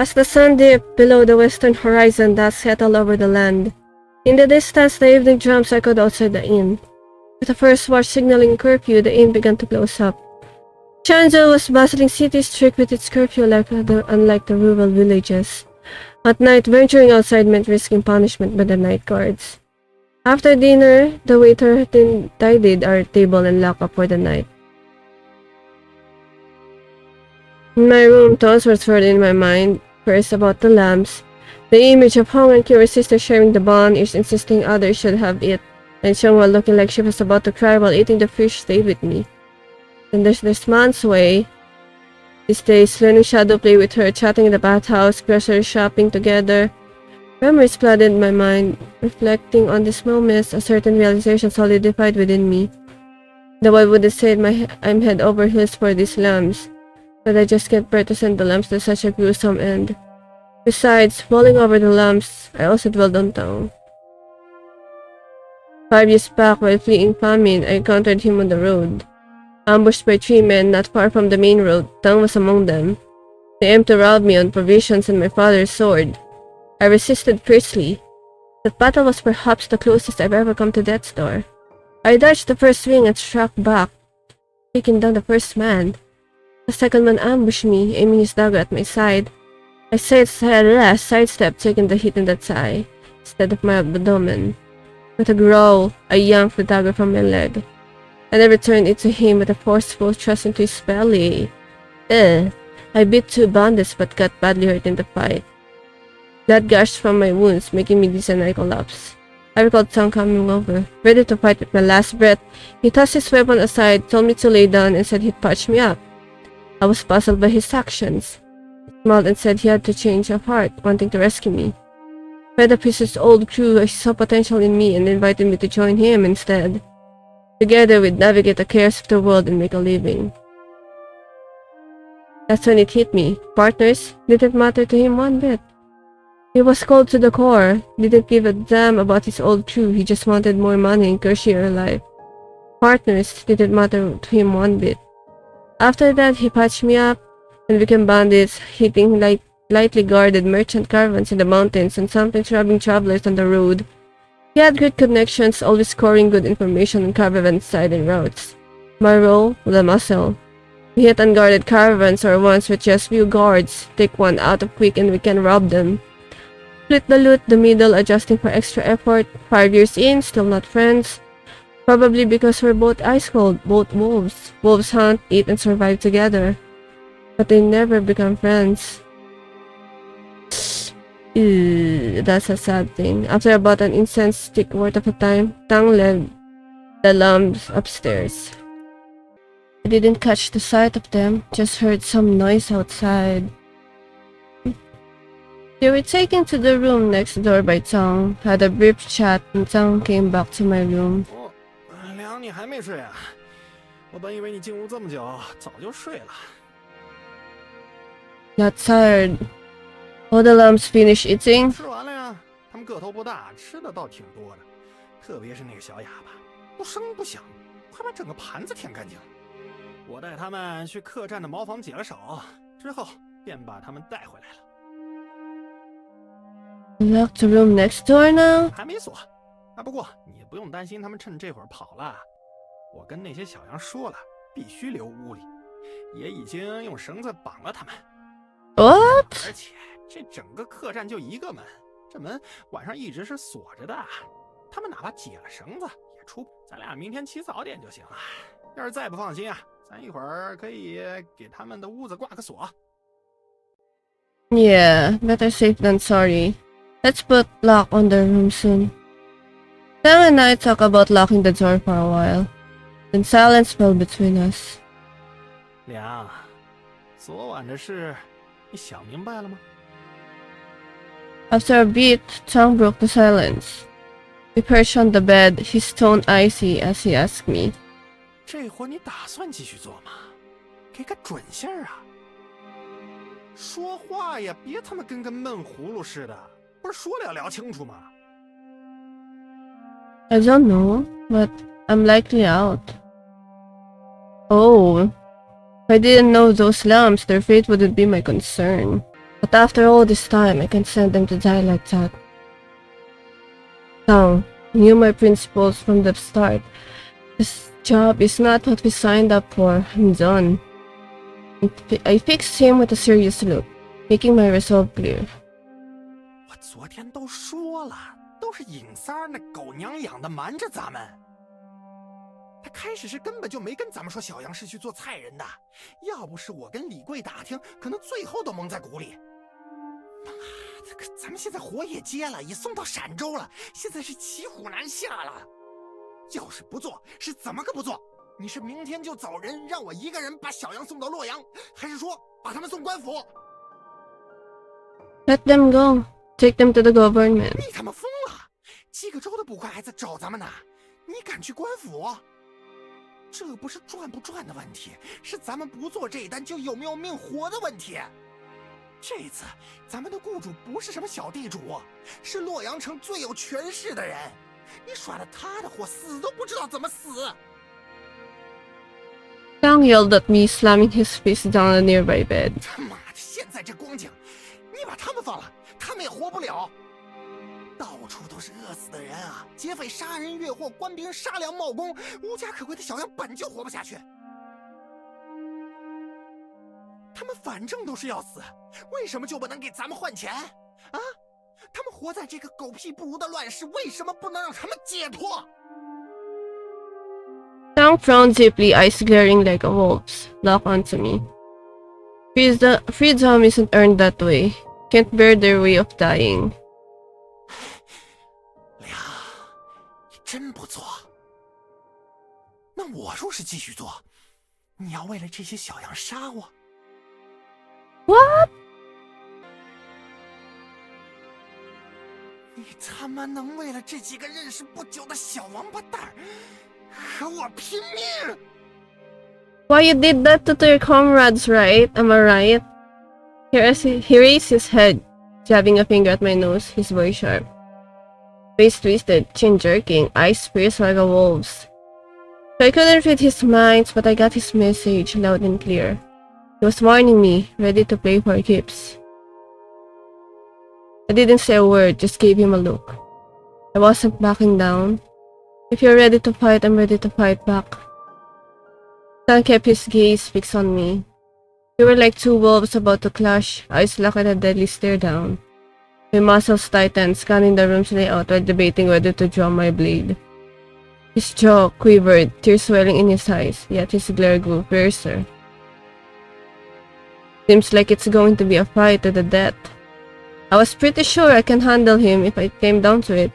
As the sun dipped below the western horizon, dusk settled over the land. In the distance, the evening drums echoed outside the inn. With the first watch signaling curfew, the inn began to close up. Changzhou was a bustling city strict with its curfew unlike the rural villages. At night, venturing outside meant risking punishment by the night guards. After dinner, the waiter tidied our table and locked up for the night. In my room, thoughts were swirling in my mind. First about the lamps. The image of Hong and Kyo's sister sharing the bun, each insisting others should have it, and Xianghua looking like she was about to cry while eating the fish stayed with me. Then there's this man's way. These days, learning shadow play with her, chatting in the bathhouse, grocery shopping together. Memories flooded my mind. Reflecting on these moments, a certain realization solidified within me. The boy would have said I'm head over heels for these lamps, but I just can't bear to send the lamps to such a gruesome end. Besides, mulling over the lamps, I also dwelled on Tang. 5 years back, while fleeing famine, I encountered him on the road. Ambushed by 3 men not far from the main road, Tang was among them. They aimed to rob me on provisions and my father's sword. I resisted fiercely. That battle was perhaps the closest I've ever come to death's door. I dodged the first swing and struck back, taking down the first man. The second man ambushed me, aiming his dagger at my side. I sidestepped, taking the hit in the thigh, instead of my abdomen. With a growl, I yanked the dagger from my leg, and I returned it to him with a forceful thrust into his belly. I bit 2 bandits but got badly hurt in the fight. Blood gushed from my wounds, making me dizzy and I collapsed. I recalled Tang coming over, ready to fight with my last breath. He tossed his weapon aside, told me to lay down, and said he'd patch me up. I was puzzled by his actions. He smiled and said he had to change of heart, wanting to rescue me. Fed up with his old crew, he saw potential in me and invited me to join him instead. Together we'd navigate the chaos of the world and make a living. That's when it hit me. Partners didn't matter to him one bit. He was cold to the core, didn't give a damn about his old crew, he just wanted more money and cushier life. Partners didn't matter to him one bit. After that, he patched me up and became bandits, hitting lightly guarded merchant caravans in the mountains and sometimes robbing travelers on the road. He had great connections, always scoring good information on caravans' side and routes. My role? The muscle. We hit unguarded caravans or ones with just few guards, take one out of quick and we can rob them. Split the loot, the middle, adjusting for extra effort. 5 years in, still not friends. Probably because we're both ice cold, both wolves. Wolves hunt, eat, and survive together. But they never become friends. Ew, that's a sad thing. After about an incense stick worth of a time, Tang led the lamps upstairs. I didn't catch the sight of them, just heard some noise outside. They were taken to the room next door by Tang, had a brief chat, and Tang came back to my room. Liang, 你还没睡啊？我本以为你进屋这么久，早就睡了。Not tired. All the lambs finished eating. 吃完了呀，他们个头不大，吃的倒挺多的，特别是那个小哑巴，不声不响，快把整个盘子舔干净了。我带他们去客栈的茅房解了手，之后便把他们带回来了。Locked the room next door now? 还没锁。不过你不用担心他们趁这会儿跑了，我跟那些小羊说了，必须留屋里，也已经用绳子绑了他们。What? 而且这整个客栈就一个门，这门晚上一直是锁着的，他们哪怕解了绳子也出不。咱俩明天起早点就行了。要是再不放心啊，咱一会儿可以给他们的屋子挂个锁。Yeah, better safe than sorry. Let's put lock on the room soon. Sam and I talked about locking the door for a while. Then silence fell between us. 梁，昨晚的事你想明白了吗？ After a bit, Tang broke the silence. We perched on the bed, his tone icy as he asked me. 这活你打算继续做吗？给个准信儿啊！说话呀，别他妈跟个闷葫芦似的，不是说了要聊清楚吗？ I don't know, but I'm likely out. Oh, if I didn't know those lamps, their fate wouldn't be my concern. But after all this time, I can't send them to die like that. Liang, you knew my principles from the start. This job is not what we signed up for. I'm done. I fixed him with a serious look, making my resolve clear. 我昨天都说了，都是尹三儿那狗娘养的瞒着咱们。他开始是根本就没跟咱们说小杨是去做菜人的，要不是我跟李贵打听，可能最后都蒙在鼓里。妈的，可咱们现在活也接了，也送到陕州了，现在是骑虎难下了。要是不做，是怎么个不做？你是明天就走人，让我一个人把小杨送到洛阳，还是说把他们送官府？ Let them go. Take them to the government. 你他妈疯了！几个州的捕快还在找咱们呢，你敢去官府？这不是赚不赚的问题，是咱们不做这一单就有没有命活的问题。这次咱们的雇主不是什么小地主，是洛阳城最有权势的人。你耍了他的祸，死都不知道怎么死。 Liang yelled at me, slamming his fist down on a nearby bed. 他妈的，现在这光景，你把他们放了，他们也活不了。到处都是饿死的人啊！劫匪杀人越货，官兵杀粮冒功，无家可归的小杨本就活不下去。他们反正都是要死，为什么就不能给咱们换钱？啊？他们活在这个狗屁不如的乱世，为什么不能让他们解脱？ Liang frowned deeply, eyes glaring like a wolf's. Locked onto me. Freedom isn't earned that way. Can't bear their way of dying. 梁，你真不错。那我若是继续做，你要为了这些小羊杀我？ What? 你他妈能为了这几个认识不久的小王八蛋和我拼命？ Why you did that to your comrades, right? Am I right? He raised his head, jabbing a finger at my nose, his voice sharp. Face twisted, chin jerking, eyes pierced like a wolf's. So I couldn't read his mind, but I got his message loud and clear. He was warning me, ready to play for keeps. I didn't say a word, just gave him a look. I wasn't backing down. If you're ready to fight, I'm ready to fight back. Liang kept his gaze fixed on me. We were like two wolves about to clash, eyes locked at a deadly stare down. My muscles tightened, scanning the room's layout while debating whether to draw my blade. His jaw quivered, tears swelling in his eyes, yet his glare grew fiercer. Seems like it's going to be a fight to the death. I was pretty sure I can handle him if it came down to it.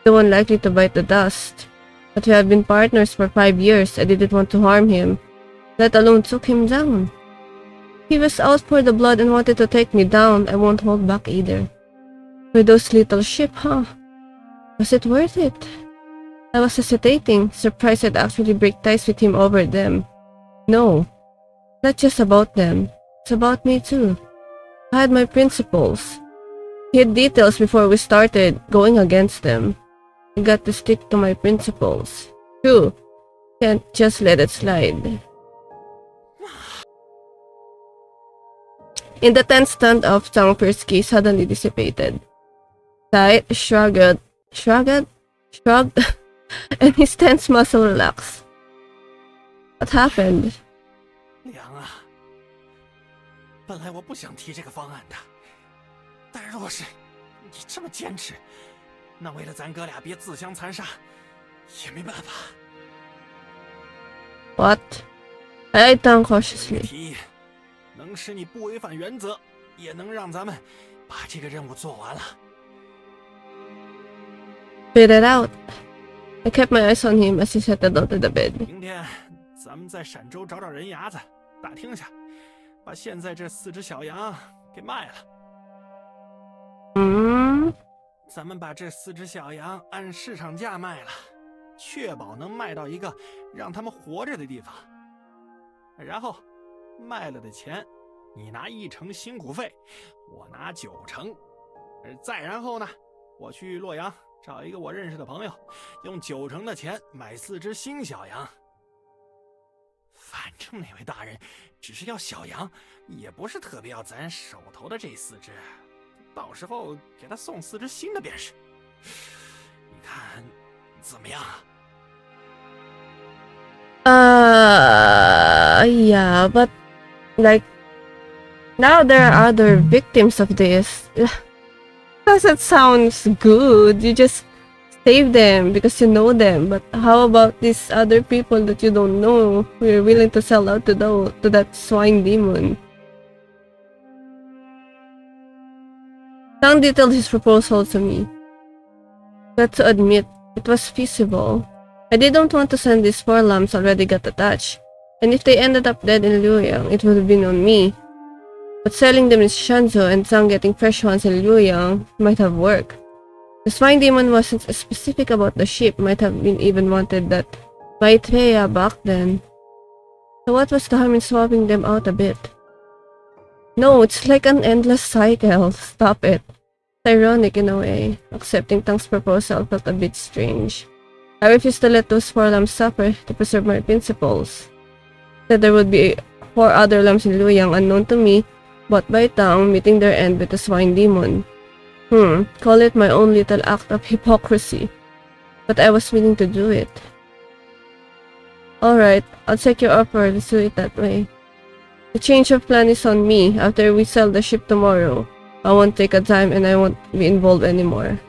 The one likely to bite the dust. But we have been partners for 5 years. I didn't want to harm him, let alone took him down. He was out for the blood and wanted to take me down. I won't hold back either. For those little sheep, huh? Was it worth it? I was hesitating, surprised I'd actually break ties with him over them. No, not just about them. It's about me too. I had my principles. He had details before we started going against them. I got to stick to my principles. True, can't just let it slide. In the tense standoff, Zhangfei's gaze suddenly dissipated. Sight shrugged, and his tense muscle relaxed. What happened? 梁啊，本来我不想提这个方案的，但若是你这么坚持，那为了咱哥俩别自相残杀，也没办法。 What? I eyed down cautiously. 提议能使你不违反原则，也能让咱们把这个任务做完了。 Spit it out. I kept my eyes on him as he settled onto the bed. 明天咱们在陕州找找人牙子，打听下，把现在这4只小羊给卖了。咱们把这4只小羊按市场价卖了，确保能卖到一个让他们活着的地方。然后卖了的钱，你拿1成辛苦费，我拿9成。再然后呢，我去洛阳找一个我认识的朋友，用9成的钱买4只新小羊。反正那位大人只是要小羊，也不是特别要咱手头的这4只，到时候给他送4只新的便是。你看怎么样？ Yeah, but like now there are other victims of this. Doesn't sound good. You just save them because you know them. But how about these other people that you don't know who you're willing to sell out to that swine demon? Tang detailed his proposal to me. But to admit, it was feasible. I didn't want to send these 4 lambs already got attached, and if they ended up dead in Liuyang, it would have been on me. But selling them in Shenzhou and Zhang getting fresh ones in Liuyang might have worked. The swine demon wasn't specific about the sheep, might have been even wanted that Maitreya back then. So what was the harm in swapping them out a bit? No, it's like an endless cycle. Stop it. It's ironic in a way. Accepting Tang's proposal felt a bit strange. I refused to let those 4 lambs suffer to preserve my principles. Said there would be 4 other lambs in Liuyang unknown to me, bought by Tang, meeting their end with the swine demon. Call it my own little act of hypocrisy. But I was willing to do it. Alright, I'll take your offer, let's do it that way. The change of plan is on me. After we sell the ship tomorrow, I won't take a dime and I won't be involved anymore.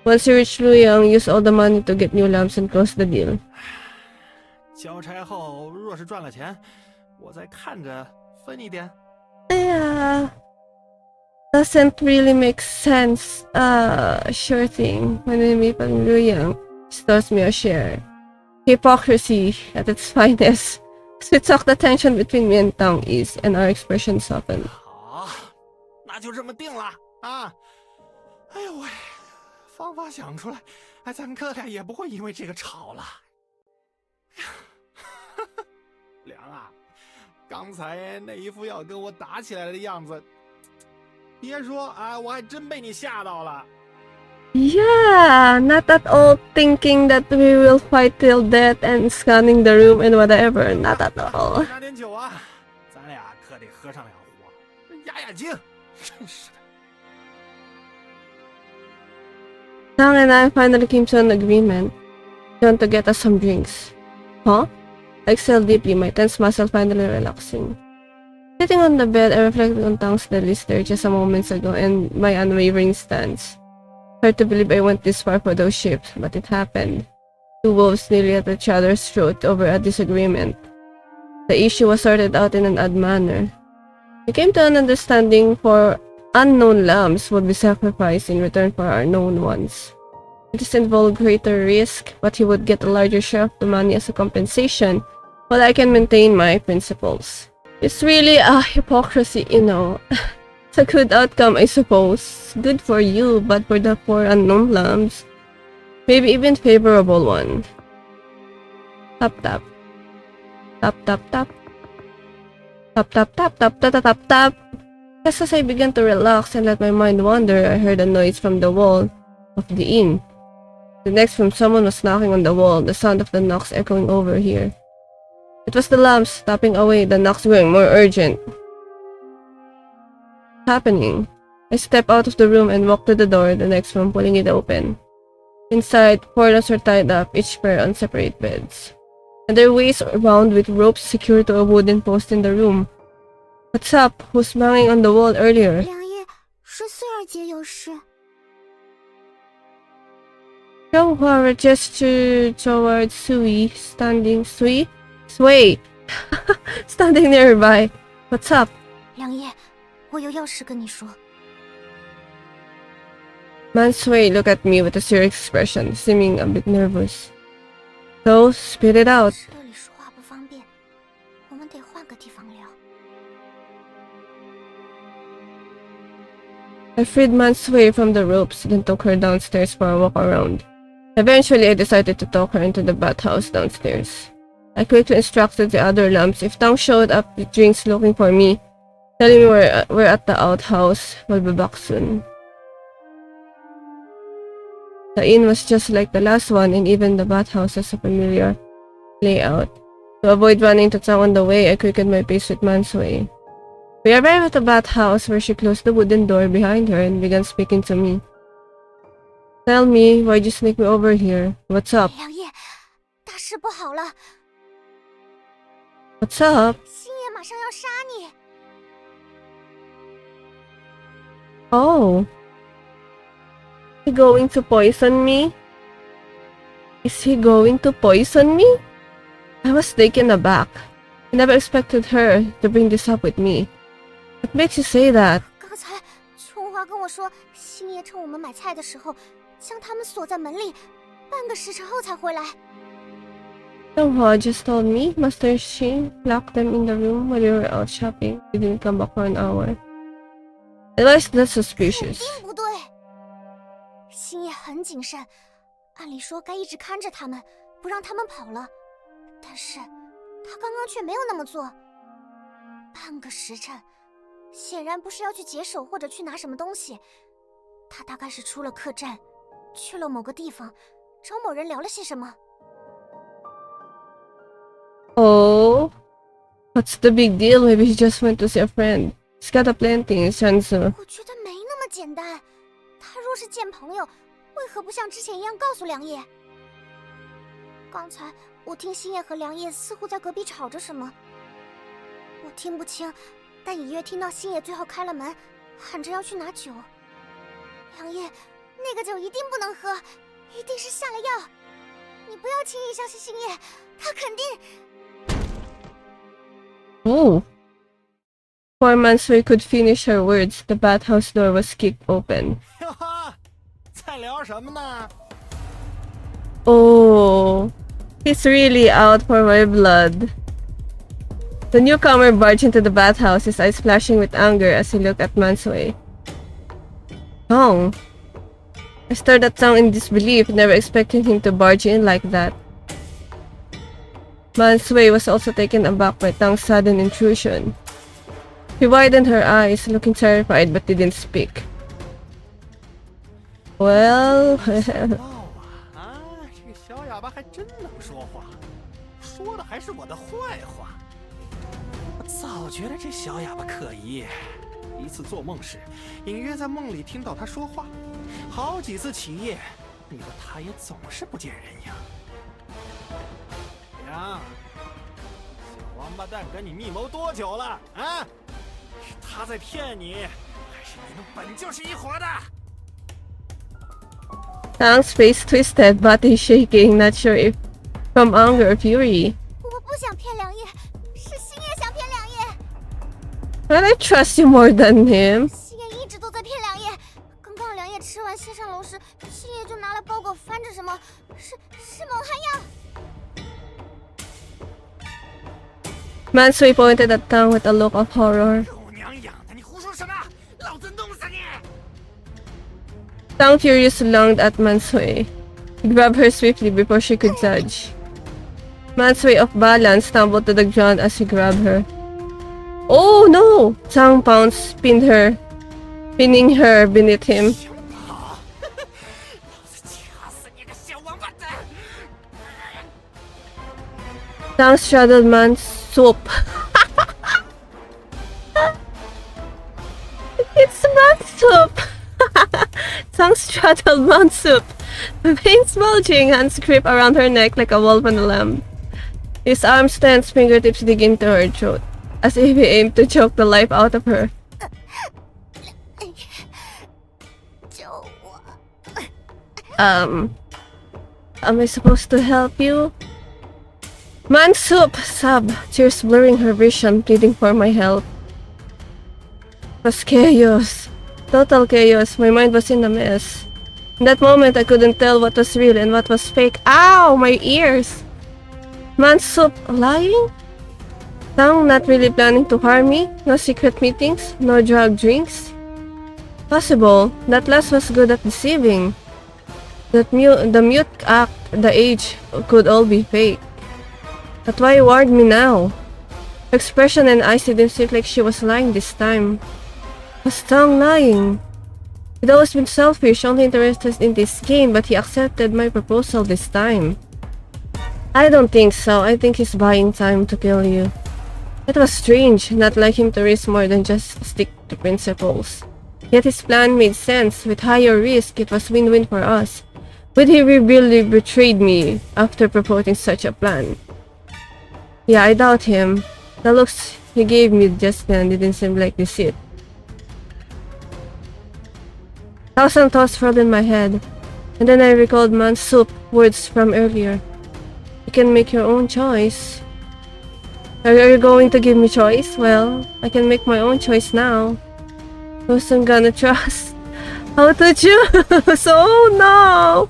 Once you reach Liang, use all the money to get new lamps and close the deal. 交差后若是赚了钱，我再看着分一点。Yeah, doesn't really make sense. Sure thing. When we meet in Liang, stores me a share. Hypocrisy at its finest. So it sucked the tension between me and Tang ease, and our expression softened. 好，那就这么定了啊！哎呦喂！ 方法想出来，咱哥俩也不会因为这个吵了。梁啊，刚才那一副要跟我打起来的样子，别说啊，我还真被你吓到了。Yeah, not at all thinking that we will fight till death and scanning the room and whatever. Not at all. 拿点酒啊，咱俩可得喝上2壶，压压惊。真是的。 Tang and I finally came to an agreement. He wanted to get us some drinks. Huh? I exhaled deeply, my tense muscle finally relaxing. Sitting on the bed, I reflected on Tang's deadly stare just a moment ago and my unwavering stance. Hard to believe I went this far for those ships, but it happened. 2 wolves nearly at each other's throat over a disagreement. The issue was sorted out in an odd manner. We came to an understanding for unknown lambs would be sacrificed in return for our known ones. This involved greater risk, but he would get a larger share of the money as a compensation, while I can maintain my principles. It's really a hypocrisy, you know. It's a good outcome, I suppose. Good for you, but for the 4 unknown lambs, maybe even favorable one. Tap tap. Tap tap tap. Tap tap tap tap tap tap tap tap. Just as I began to relax and let my mind wander, I heard a noise from the wall of the inn. The next from someone was knocking on the wall, the sound of the knocks echoing over here. It was the lamps tapping away, the knocks growing more urgent. What's happening? I stepped out of the room and walked to the door, the next room, pulling it open. Inside, 4 lamps were tied up, each pair on separate beds, and their waists were bound with ropes secured to a wooden post in the room. What's up? Who's banging on the wall earlier? 梁爷，是穗儿姐有事。 Joe gestured towards Sui, Sway, standing nearby. What's up? 梁爷，我有要事跟你说。 Man Sway looked at me with a serious expression, seeming a bit nervous. So, spit it out. 这里说话不方便，我们得换个地方聊。 I freed Man Sway from the ropes, then took her downstairs for a walk around. Eventually, I decided to talk her into the bathhouse downstairs. I quickly instructed the other lamps if Tang showed up with drinks looking for me, telling me we're at the outhouse. We'll be back soon. The inn was just like the last one, and even the bathhouse has a familiar layout. To avoid running to town on the way, I quickened my pace with Mansway. We arrived at the bathhouse where she closed the wooden door behind her and began speaking to me. Tell me, why'd you sneak me over here? What's up? 梁叶，大事不好了， What's up? 星爷马上要杀你。 Oh. Is he going to poison me? Is he going to poison me? I was taken aback. I never expected her to bring this up with me. What makes you say that? 刚才琼华跟我说，星爷趁我们买菜的时候，将他们锁在门里，半个时辰后才回来。 Someone just told me Master Shin locked them in the room while we were out shopping. He didn't come back for an hour. At least that's 肯 suspicious. 定不对，星爷很谨慎，按理说该一直看着他们，不让他们跑了。但是他刚刚却没有那么做。半个时辰，显然不是要去解手或者去拿什么东西，他大概是出了客栈，去了某个地方，找某人聊了些什么。 Oh, what's the big deal? Maybe he just went to see a friend. He's got a plenty in Shansu. 我觉得没那么简单。他若是见朋友，为何不像之前一样告诉梁叶？刚才我听星夜和梁叶似乎在隔壁吵着什么，我听不清，但隐约听到星夜最后开了门，喊着要去拿酒。梁叶，那个酒一定不能喝，一定是下了药。你不要轻易相信星夜，他肯定。 Oh. Before Mansui could finish her words, the bathhouse door was kicked open. 哟呵，在聊什么呢？ Oh, he's really out for my blood. The newcomer barged into the bathhouse, his eyes flashing with anger as he looked at Mansui. Tong. I stared at Tong in disbelief, never expecting him to barge in like that. Mansui was also taken aback by Tang's sudden intrusion. She widened her eyes, looking terrified but didn't speak. Well... 哦啊，这个小哑巴还真能说话，说的还是我的坏话。我早觉得这小哑巴可疑。一次做梦时，隐约在梦里听到他说话，好几次起夜，你说他也总是不见人影。娘，小王八蛋跟你密谋多久了啊？是他在骗你，还是你们本就是一伙的？ Tang's face twisted, body shaking, not sure if from anger or fury. 我不想骗梁叶，是星夜想骗梁叶。 But I trust you more than him. 星夜一直都在骗梁叶。刚刚梁叶吃完先上楼时，星夜就拿了包裹翻着什么，是蒙汗药。 Mansui pointed at Tang with a look of horror. 狗娘养的，你胡说什么？老子弄死你！ Tang furiously lunged at Mansui. He grabbed her swiftly before she could dodge. Mansui, off balance, stumbled to the ground as he grabbed her. Oh no! Tang pounced, pinning her beneath him. 想跑？老子掐死你个小王八蛋！ Tang straddled Mansup. It's Mansup! Tang straddled Mansup. Veins bulging, hands grip around her neck like a wolf on a lamb. His arms tense, fingertips dig into her throat, as if he aimed to choke the life out of her. 救我！ Am I supposed to help you? Mansup sobbed, tears blurring her vision, pleading for my help. It was chaos. Total chaos. My mind was in a mess. In that moment, I couldn't tell what was real and what was fake. Ow! My ears! Mansup lying? Tang not really planning to harm me? No secret meetings? No drug drinks? Possible. That last was good at deceiving. The mute act, the age, could all be fake. But why warn me now? Her expression and eyes didn't seem like she was lying this time. Was Tang lying? He'd always been selfish, only interested in this game, but he accepted my proposal this time. I don't think so. I think he's buying time to kill you. It was strange, not like him to risk more than just stick to principles. Yet his plan made sense. With higher risk, it was win-win for us. But he really betrayed me after proposing such a plan. Yeah, I doubt him. The looks he gave me just then didn't seem like deceit. Thousand thoughts rolled in my head, and then I recalled Man's soup words from earlier. You can make your own choice. Are you going to give me choice? Well, I can make my own choice now. Who's I'm gonna trust? How to choose? Oh no!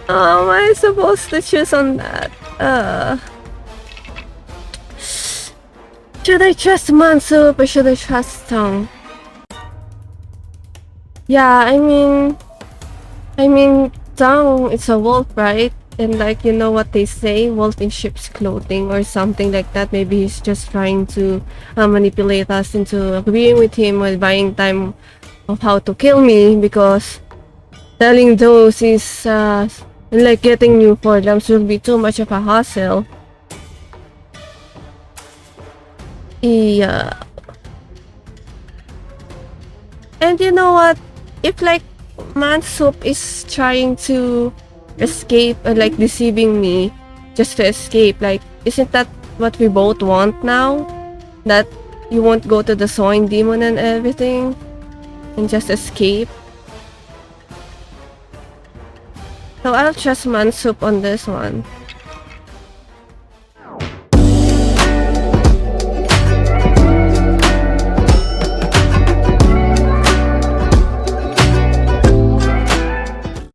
How am I supposed to choose on that? Should I trust Mansup or should I trust Tong? Yeah, I mean, Tong, it's a wolf, right? And like, you know what they say, wolf in sheep's clothing or something like that. Maybe he's just trying to manipulate us into agreeing with him while buying time of how to kill me, because telling those is like getting new forms will be too much of a hassle. Yeah. And you know what? If like Mansup is trying to escape or like deceiving me just to escape, like, isn't that what we both want now? That you won't go to the sawing demon and everything and just escape? So I'll trust Mansup on this one.